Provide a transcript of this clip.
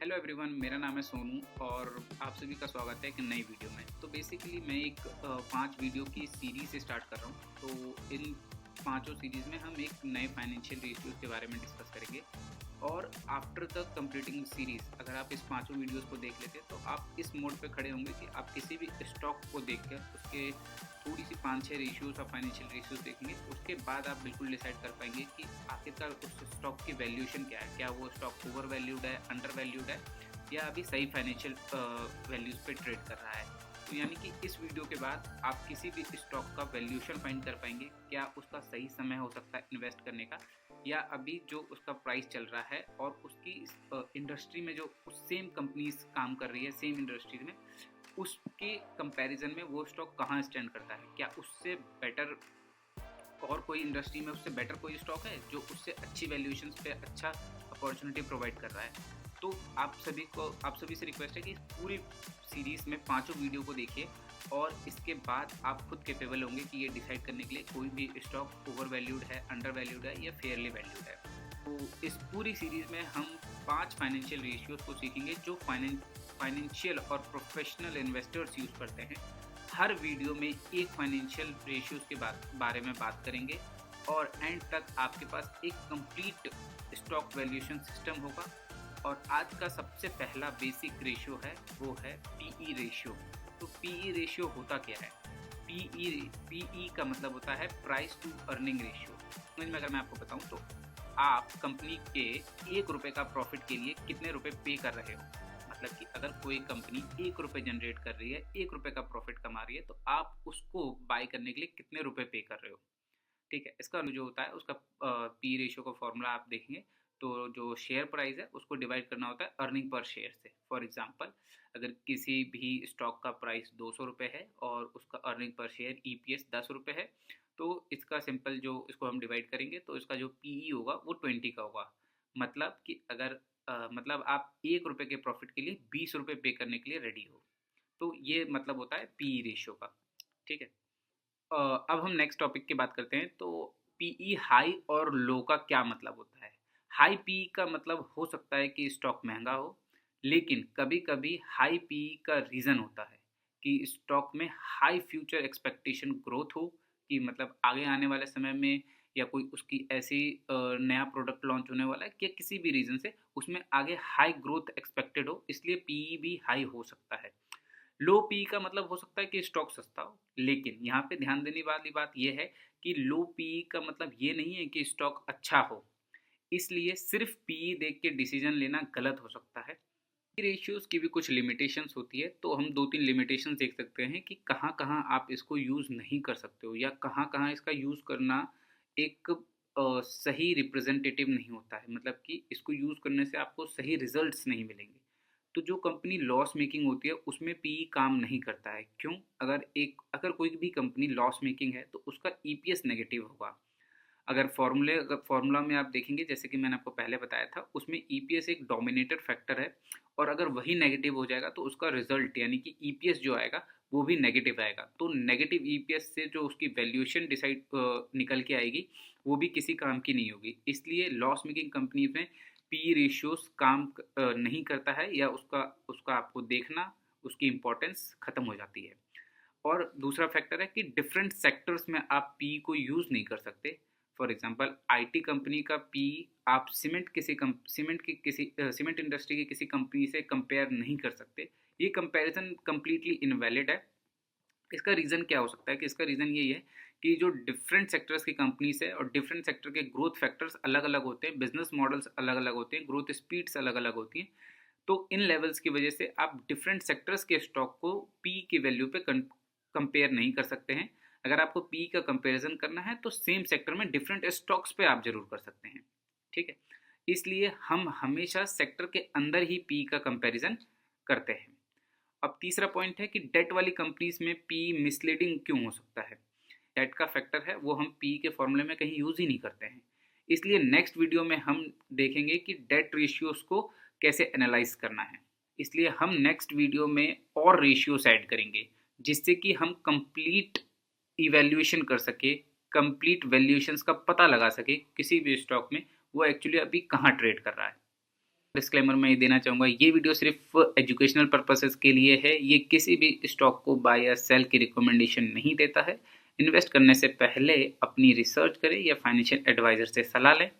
Hello everyone, मेरा नाम है सोनू और आप सभी का स्वागत है एक नई वीडियो में। तो बेसिकली मैं एक 5 वीडियो की सीरीज़ स्टार्ट कर रहा हूँ। तो इन पाँचों सीरीज़ में हम एक नए फाइनेंशियल रेशियोज़ के बारे में डिस्कस करेंगे और आफ्टर द कंप्लीटिंग सीरीज़ अगर आप इस पाँचों वीडियोज़ को देख लेते हैं तो आप इस मोड पे खड़े होंगे कि आप किसी भी स्टॉक को देखकर उसके थोड़ी सी 5-6 रेशियोज़ और फाइनेंशियल रेशियोज़ देखेंगे। उसके बाद आप बिल्कुल डिसाइड कर पाएंगे कि आखिरकार उस स्टॉक की वैल्यूएशन क्या है, क्या वो स्टॉक ओवर वैल्यूड है, अंडर वैल्यूड है या अभी सही फाइनेंशियल वैल्यूज़ पे ट्रेड कर रहा है। तो यानी कि इस वीडियो के बाद आप किसी भी स्टॉक का वैल्यूएशन फाइंड कर पाएंगे, क्या उसका सही समय हो सकता है इन्वेस्ट करने का या अभी जो उसका प्राइस चल रहा है और उसकी इंडस्ट्री में जो सेम कंपनीज काम कर रही है सेम इंडस्ट्री में उसके कंपैरिजन में वो स्टॉक कहाँ स्टैंड करता है, क्या उससे बेटर और कोई इंडस्ट्री में उससे बेटर कोई स्टॉक है जो उससे अच्छी वैल्यूएशंस पे अच्छा अपॉर्चुनिटी प्रोवाइड कर रहा है। तो आप सभी से रिक्वेस्ट है कि इस पूरी सीरीज़ में पाँचों वीडियो को देखिए और इसके बाद आप खुद कैपेबल होंगे कि ये डिसाइड करने के लिए कोई भी स्टॉक ओवर वैल्यूड है, अंडर वैल्यूड है या फेयरली वैल्यूड है। तो इस पूरी सीरीज़ में हम 5 फाइनेंशियल रेशियोज़ को सीखेंगे जो फाइनेंशियल और प्रोफेशनल इन्वेस्टर्स यूज़ करते हैं। हर वीडियो में एक फाइनेंशियल रेशियोज़ के बारे में बात करेंगे और एंड तक आपके पास एक कंप्लीट स्टॉक वैल्यूएशन सिस्टम होगा। और आज का सबसे पहला बेसिक रेशियो है वो है पीई रेशियो। तो पीई रेशियो होता क्या है? पीई का मतलब होता है प्राइस टू अर्निंग रेशियो। समझ में अगर मैं आपको बताऊं तो आप कंपनी के 1 रुपये का प्रॉफिट के लिए कितने रुपए पे कर रहे हो। मतलब कि अगर कोई कंपनी 1 रुपये जनरेट कर रही है, 1 रुपये का प्रॉफिट कमा रही है, तो आप उसको बाय करने के लिए कितने रुपए पे कर रहे हो। ठीक है, इसका जो होता है उसका पी रेशियो का फॉर्मूला आप देखेंगे तो जो शेयर प्राइस है उसको डिवाइड करना होता है अर्निंग पर शेयर से। फॉर एग्जांपल, अगर किसी भी स्टॉक का प्राइस 200 रुपये है और उसका अर्निंग पर शेयर ईपीएस 10 रुपये है, तो इसका सिंपल जो इसको हम डिवाइड करेंगे तो इसका जो पीई होगा वो 20 का होगा। मतलब कि अगर मतलब आप 1 रुपये के प्रॉफिट के लिए 20 रुपये पे करने के लिए रेडी हो। तो ये मतलब होता है पीई रेशियो का। ठीक है। अब हम नेक्स्ट टॉपिक की बात करते हैं। तो पीई हाई और लो का क्या मतलब होता है? हाई पीई का मतलब हो सकता है कि स्टॉक महंगा हो, लेकिन कभी कभी हाई पीई का रीज़न होता है कि स्टॉक में हाई फ्यूचर एक्सपेक्टेशन ग्रोथ हो, कि मतलब आगे आने वाले समय में या कोई उसकी ऐसी नया प्रोडक्ट लॉन्च होने वाला है कि किसी भी रीज़न से उसमें आगे हाई ग्रोथ एक्सपेक्टेड हो, इसलिए पीई भी हाई हो सकता है। लो पी का मतलब हो सकता है कि स्टॉक सस्ता हो, लेकिन यहाँ पे ध्यान देने वाली बात यह है कि लो पी का मतलब ये नहीं है कि स्टॉक अच्छा हो। इसलिए सिर्फ पी देख के डिसीजन लेना गलत हो सकता है। रेशियोज की भी कुछ लिमिटेशंस होती है, तो हम 2-3 लिमिटेशंस देख सकते हैं कि कहाँ कहाँ आप इसको यूज़ नहीं कर सकते हो या कहाँ कहाँ इसका यूज़ करना एक सही रिप्रेजेंटेटिव नहीं होता है। मतलब कि इसको यूज़ करने से आपको सही रिजल्ट्स नहीं मिलेंगे। तो जो कंपनी लॉस मेकिंग होती है उसमें पीई काम नहीं करता है। क्यों? अगर कोई भी कंपनी लॉस मेकिंग है तो उसका ईपीएस नेगेटिव होगा। अगर फॉर्मूला में आप देखेंगे, जैसे कि मैंने आपको पहले बताया था, उसमें ईपीएस एक डोमिनेटेड फैक्टर है और अगर वही नेगेटिव हो जाएगा तो उसका रिजल्ट यानी कि ईपीएस जो आएगा वो भी नेगेटिव आएगा। तो नेगेटिव ईपीएस से जो उसकी वैल्यूएशन डिसाइड निकल के आएगी वो भी किसी काम की नहीं होगी। इसलिए लॉस मेकिंग कंपनी में पी रेशियोज काम नहीं करता है या उसका उसका आपको देखना उसकी इम्पोर्टेंस खत्म हो जाती है। और दूसरा फैक्टर है कि डिफरेंट सेक्टर्स में आप पी को यूज़ नहीं कर सकते। फॉर एग्जांपल, आईटी कंपनी का पी आप सीमेंट इंडस्ट्री की किसी कंपनी से कंपेयर नहीं कर सकते। ये कंपैरिजन कम्प्लीटली इनवैलिड है। इसका रीज़न क्या हो सकता है? कि इसका रीज़न यही है कि जो डिफरेंट सेक्टर्स की कंपनीज है और डिफरेंट सेक्टर के ग्रोथ फैक्टर्स अलग अलग होते हैं, बिजनेस मॉडल्स अलग अलग होते हैं, ग्रोथ स्पीड्स अलग अलग होती हैं। तो इन लेवल्स की वजह से आप डिफरेंट सेक्टर्स के स्टॉक को पी की वैल्यू पे कंपेयर नहीं कर सकते हैं। अगर आपको पी का कंपैरिजन करना है तो सेम सेक्टर में डिफरेंट स्टॉक्स पे आप जरूर कर सकते हैं। ठीक है, इसलिए हम हमेशा सेक्टर के अंदर ही पी का कंपैरिजन करते हैं। अब तीसरा पॉइंट है कि डेट वाली कंपनीज में पी मिसलीडिंग क्यों हो सकता है। डेट का फैक्टर है वो हम पी के फॉर्मूले में कहीं यूज ही नहीं करते हैं। इसलिए नेक्स्ट वीडियो में हम देखेंगे कि डेट रेशियोज को कैसे एनालाइज करना है। इसलिए हम नेक्स्ट वीडियो में और रेशियोज ऐड करेंगे जिससे कि हम कंप्लीट इवैल्यूएशन कर सके, कंप्लीट वैल्यूएशंस का पता लगा सके किसी भी स्टॉक में वो एक्चुअली अभी कहाँ ट्रेड कर रहा है। डिस्क्लेमर मैं ये देना चाहूँगा, ये वीडियो सिर्फ एजुकेशनल पर्पसेस के लिए है। ये किसी भी स्टॉक को बाय या सेल की रिकमेंडेशन नहीं देता है। इन्वेस्ट करने से पहले अपनी रिसर्च करें या फाइनेंशियल एडवाइज़र से सलाह लें।